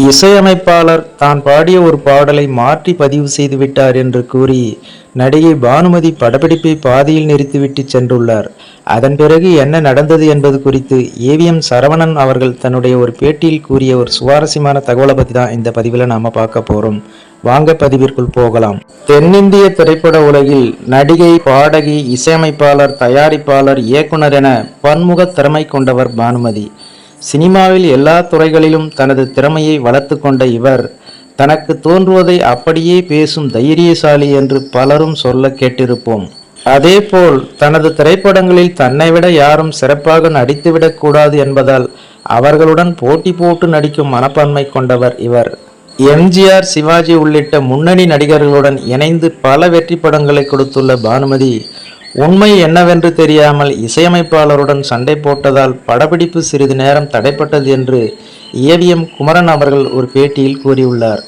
இசையமைப்பாளர் தான் பாடிய ஒரு பாடலை மாற்றி பதிவு செய்து விட்டார் என்று கூறி நடிகை பானுமதி படப்பிடிப்பை பாதியில் நிறுத்திவிட்டு சென்றுள்ளார். அதன் பிறகு என்ன நடந்தது என்பது குறித்து ஏவிஎம் சரவணன் அவர்கள் தன்னுடைய ஒரு பேட்டியில் கூறிய ஒரு சுவாரஸ்யமான தகவலை பற்றி தான் இந்த பதிவில் நாம பார்க்க போறோம். வாங்க பதிவிற்குள் போகலாம். தென்னிந்திய திரைப்பட உலகில் நடிகை, பாடகி, இசையமைப்பாளர், தயாரிப்பாளர், இயக்குனர் என பன்முக திறமை கொண்டவர் பானுமதி. சினிமாவில் எல்லா துறைகளிலும் தனது திறமையை வளர்த்து கொண்ட இவர் தனக்கு தோன்றுவதை அப்படியே பேசும் தைரியசாலி என்று பலரும் சொல்ல கேட்டிருப்போம். அதேபோல் தனது திரைப்படங்களில் தன்னை விட யாரும் சிறப்பாக நடித்துவிடக் கூடாது என்பதால் அவர்களுடன் போட்டி போட்டு நடிக்கும் மனப்பான்மை கொண்டவர் இவர். எம்ஜிஆர், சிவாஜி உள்ளிட்ட முன்னணி நடிகர்களுடன் இணைந்து பல வெற்றி படங்களை கொடுத்துள்ள பானுமதி உண்மை என்னவென்று தெரியாமல் இசையமைப்பாளருடன் சண்டை போட்டதால் படப்பிடிப்பு சிறிது நேரம் தடைப்பட்டது என்று ஏவிஎம் குமரன் அவர்கள் ஒரு பேட்டியில் கூறியுள்ளார்.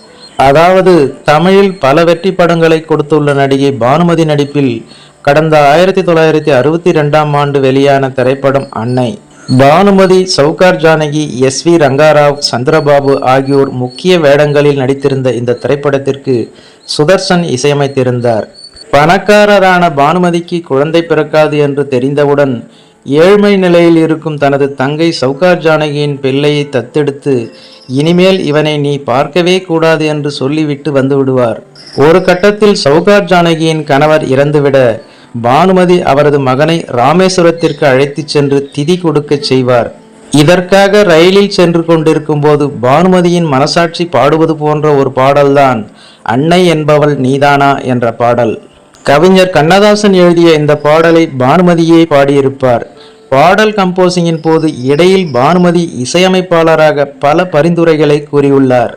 அதாவது தமிழில் பல வெற்றி படங்களை கொடுத்துள்ள நடிகை பானுமதி நடிப்பில் கடந்த 1962ஆம் ஆண்டு வெளியான திரைப்படம் அன்னை. பானுமதி, சவுகார் ஜானகி, எஸ்.வி. ரங்காராவ், சந்திரபாபு ஆகியோர் முக்கிய வேடங்களில் நடித்திருந்த இந்த திரைப்படத்திற்கு சுதர்சன் இசையமைத்திருந்தார். பணக்காரரான பானுமதிக்கு குழந்தை பிறக்காது என்று தெரிந்தவுடன் ஏழ்மை நிலையில் இருக்கும் தனது தங்கை சவுகார் ஜானகியின் பிள்ளையை தத்தெடுத்து இனிமேல் இவனை நீ பார்க்கவே கூடாது என்று சொல்லிவிட்டு வந்து விடுவார். ஒரு கட்டத்தில் சவுகார் ஜானகியின் கணவர் இறந்துவிட பானுமதி அவரது மகனை ராமேஸ்வரத்திற்கு அழைத்து சென்று திதி கொடுக்க செய்வார். இதற்காக ரயிலில் சென்று கொண்டிருக்கும் போது பானுமதியின் மனசாட்சி பாடுவது போன்ற ஒரு பாடல்தான் அன்னை என்பவள் நீதானா என்ற பாடல். கவிஞர் கண்ணதாசன் எழுதிய இந்த பாடலை பானுமதியே பாடியிருப்பார். பாடல் கம்போசிங்கின் போது இடையில் பானுமதி இசையமைப்பாளராக பல பரிந்துரைகளை கூறியுள்ளார்.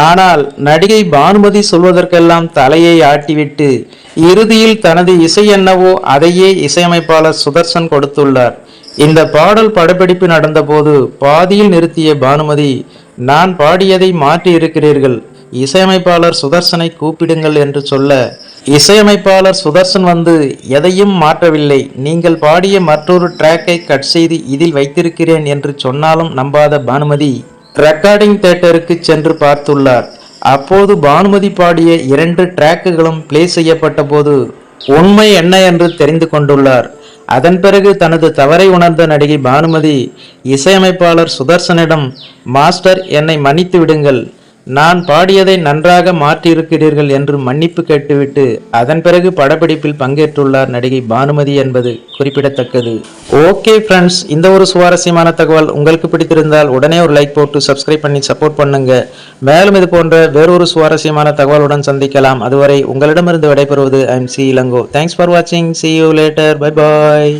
ஆனால் நடிகை பானுமதி சொல்வதற்கெல்லாம் தலையை ஆட்டிவிட்டு இறுதியில் தனது இசை என்னவோ அதையே இசையமைப்பாளர் சுதர்சன் கொடுத்துள்ளார். இந்த பாடல் படப்பிடிப்பு நடந்தபோது பாதியில் நிறுத்திய பானுமதி, நான் பாடியதை மாற்றி இருக்கிறீர்கள், இசையமைப்பாளர் சுதர்சனை கூப்பிடுங்கள் என்று சொல்ல இசையமைப்பாளர் சுதர்சன் வந்து எதையும் மாற்றவில்லை, நீங்கள் பாடிய மற்றொரு டிராக்கை கட் செய்து இதில் வைத்திருக்கிறேன் என்று சொன்னாலும் நம்பாத பானுமதி ரெக்கார்டிங் தியேட்டருக்கு சென்று பார்த்துள்ளார். அப்போது பானுமதி பாடிய 2 டிராக்குகளும் பிளே செய்யப்பட்ட போது உண்மை என்ன என்று தெரிந்து கொண்டுள்ளார். அதன் பிறகு தனது தவறை உணர்ந்த நடிகை பானுமதி இசையமைப்பாளர் சுதர்சனிடம், மாஸ்டர், என்னை மன்னித்து விடுங்கள், நான் பாடியதை நன்றாக மாற்றியிருக்கிறீர்கள் என்று மன்னிப்பு கேட்டுவிட்டு அதன் பிறகு படப்பிடிப்பில் பங்கேற்றுள்ளார் நடிகை பானுமதி என்பது குறிப்பிடத்தக்கது. ஓகே ஃப்ரெண்ட்ஸ், இந்த ஒரு சுவாரஸ்யமான தகவல் உங்களுக்கு பிடித்திருந்தால் உடனே ஒரு லைக் போட்டு சப்ஸ்கிரைப் பண்ணி சப்போர்ட் பண்ணுங்க. மேலும் இது போன்ற வேறொரு சுவாரஸ்யமான தகவலுடன் சந்திக்கலாம். அதுவரை உங்களிடமிருந்து விடைபெறுவது I'm C Ilango. Thanks for வாட்சிங். See you later. Bye bye.